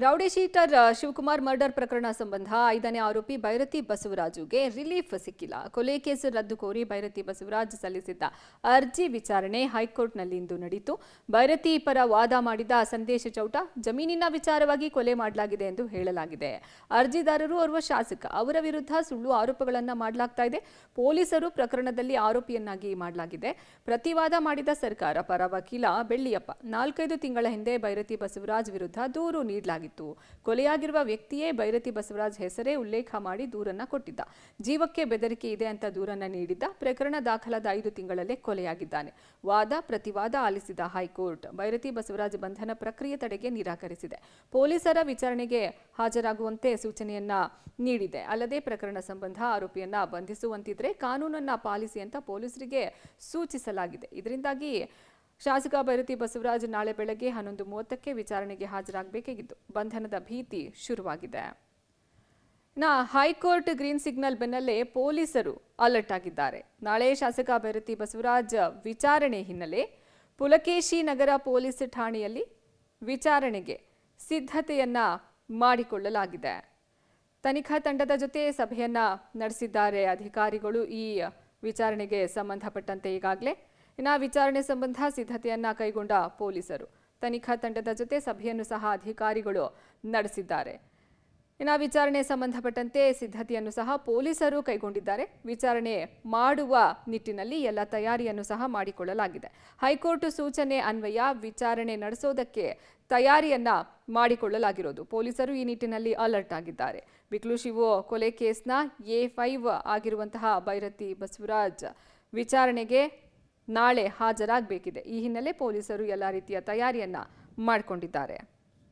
Rowdy sheeter Shivakumar murder ಪ್ರಕರಣ ಸಂಬಂಧ 5ನೇ ಆರೋಪಿ ಭೈರತಿ ಬಸವರಾಜುಗೆ ರಿಲೀಫ್ ಸಿಕ್ಕಿಲ್ಲ. ಕೊಲೆ ಕೇಸ್ ರದ್ದು ಕೋರಿ ಭೈರತಿ ಬಸವರಾಜ್ ಸಲ್ಲಿಸಿದ್ದ ಅರ್ಜಿ ವಿಚಾರಣೆ ಹೈಕೋರ್ಟ್ನಲ್ಲಿಂದು ನಡೆಯಿತು. ಭೈರತಿ ಪರ ವಾದ ಮಾಡಿದ ಸಂದೇಶ ಚೌಟ ಜಮೀನಿನ ವಿಚಾರವಾಗಿ ಕೊಲೆ ಮಾಡಲಾಗಿದೆ ಎಂದು ಹೇಳಲಾಗಿದೆ. ಅರ್ಜಿದಾರರು ಓರ್ವ ಶಾಸಕ, ಅವರ ವಿರುದ್ಧ ಸುಳ್ಳು ಆರೋಪಗಳನ್ನು ಮಾಡಲಾಗ್ತಾ ಇದೆ. ಪೊಲೀಸರು ಪ್ರಕರಣದಲ್ಲಿ ಆರೋಪಿಯನ್ನಾಗಿ ಮಾಡಲಾಗಿದೆ. ಪ್ರತಿವಾದ ಮಾಡಿದ ಸರ್ಕಾರ ಪರ ವಕೀಲ ಬೆಳ್ಳಿಯಪ್ಪ 4-5 ತಿಂಗಳ ಹಿಂದೆ ಭೈರತಿ ಬಸವರಾಜ್ ವಿರುದ್ಧ ದೂರು ನೀಡಲಾಗಿದೆ. ಕೊಲೆಯಾಗಿರುವ ವ್ಯಕ್ತಿಯೇ ಭೈರತಿ ಬಸವರಾಜ್ ಹೆಸರೇ ಉಲ್ಲೇಖ ಮಾಡಿ ದೂರನ್ನ ಕೊಟ್ಟಿದ್ದ. ಜೀವಕ್ಕೆ ಬೆದರಿಕೆ ಇದೆ ಅಂತ ದೂರನ್ನ ನೀಡಿದ್ದ. ಪ್ರಕರಣ ದಾಖಲಾದ 5 ತಿಂಗಳಲ್ಲೇ ಕೊಲೆಯಾಗಿದ್ದಾನೆ. ವಾದ ಪ್ರತಿವಾದ ಆಲಿಸಿದ ಹೈಕೋರ್ಟ್ ಭೈರತಿ ಬಸವರಾಜ್ ಬಂಧನ ಪ್ರಕ್ರಿಯೆ ತಡೆಗೆ ನಿರಾಕರಿಸಿದೆ. ಪೊಲೀಸರ ವಿಚಾರಣೆಗೆ ಹಾಜರಾಗುವಂತೆ ಸೂಚನೆಯನ್ನ ನೀಡಿದೆ. ಅಲ್ಲದೆ ಪ್ರಕರಣ ಸಂಬಂಧ ಆರೋಪಿಯನ್ನ ಬಂಧಿಸುವಂತಿದ್ರೆ ಕಾನೂನನ್ನ ಪಾಲಿಸಿ ಅಂತ ಪೊಲೀಸರಿಗೆ ಸೂಚಿಸಲಾಗಿದೆ. ಇದರಿಂದಾಗಿ ಶಾಸಕ ಭೈರತಿ ಬಸವರಾಜ್ ನಾಳೆ ಬೆಳಗ್ಗೆ 11:30ಕ್ಕೆ ವಿಚಾರಣೆಗೆ ಹಾಜರಾಗಬೇಕಾಗಿದ್ದು ಬಂಧನದ ಭೀತಿ ಶುರುವಾಗಿದೆ. ಹೈಕೋರ್ಟ್ ಗ್ರೀನ್ ಸಿಗ್ನಲ್ ಬೆನ್ನಲ್ಲೇ ಪೊಲೀಸರು ಅಲರ್ಟ್ ಆಗಿದ್ದಾರೆ. ನಾಳೆ ಶಾಸಕ ಭೈರತಿ ಬಸವರಾಜ್ ವಿಚಾರಣೆ ಹಿನ್ನೆಲೆ ಪುಲಕೇಶಿ ನಗರ ಪೊಲೀಸ್ ಠಾಣೆಯಲ್ಲಿ ವಿಚಾರಣೆಗೆ ಸಿದ್ಧತೆಯನ್ನ ಮಾಡಿಕೊಳ್ಳಲಾಗಿದೆ. ತನಿಖಾ ತಂಡದ ಜೊತೆ ಸಭೆಯನ್ನ ನಡೆಸಿದ್ದಾರೆ ಅಧಿಕಾರಿಗಳು. ಈ ವಿಚಾರಣೆಗೆ ಸಂಬಂಧಪಟ್ಟಂತೆ ಈಗಾಗಲೇ ವಿಚಾರಣೆ ಸಂಬಂಧ ಸಿದ್ಧತೆಯನ್ನ ಕೈಗೊಂಡ ಪೊಲೀಸರು ತನಿಖಾ ತಂಡದ ಜೊತೆ ಸಭೆಯನ್ನು ಸಹ ಅಧಿಕಾರಿಗಳು ನಡೆಸಿದ್ದಾರೆ. ವಿಚಾರಣೆ ಸಂಬಂಧಪಟ್ಟಂತೆ ಸಿದ್ಧತೆಯನ್ನು ಸಹ ಪೊಲೀಸರು ಕೈಗೊಂಡಿದ್ದಾರೆ. ವಿಚಾರಣೆ ಮಾಡುವ ನಿಟ್ಟಿನಲ್ಲಿ ಎಲ್ಲ ತಯಾರಿಯನ್ನು ಸಹ ಮಾಡಿಕೊಳ್ಳಲಾಗಿದೆ. ಹೈಕೋರ್ಟ್ ಸೂಚನೆ ಅನ್ವಯ ವಿಚಾರಣೆ ನಡೆಸೋದಕ್ಕೆ ತಯಾರಿಯನ್ನ ಮಾಡಿಕೊಳ್ಳಲಾಗಿರೋದು. ಪೊಲೀಸರು ಈ ನಿಟ್ಟಿನಲ್ಲಿ ಅಲರ್ಟ್ ಆಗಿದ್ದಾರೆ. ಬಿಕ್ಲು ಶಿವು ಕೊಲೆ ಕೇಸ್ನ A5 ಆಗಿರುವಂತಹ ಭೈರತಿ ಬಸವರಾಜ್ ವಿಚಾರಣೆಗೆ ನಾಳೆ ಹಾಜರಾಗಬೇಕಿದೆ. ಈ ಹಿನ್ನೆಲೆ ಪೊಲೀಸರು ಎಲ್ಲ ರೀತಿಯ ತಯಾರಿಯನ್ನ ಮಾಡಿಕೊಂಡಿದ್ದಾರೆ.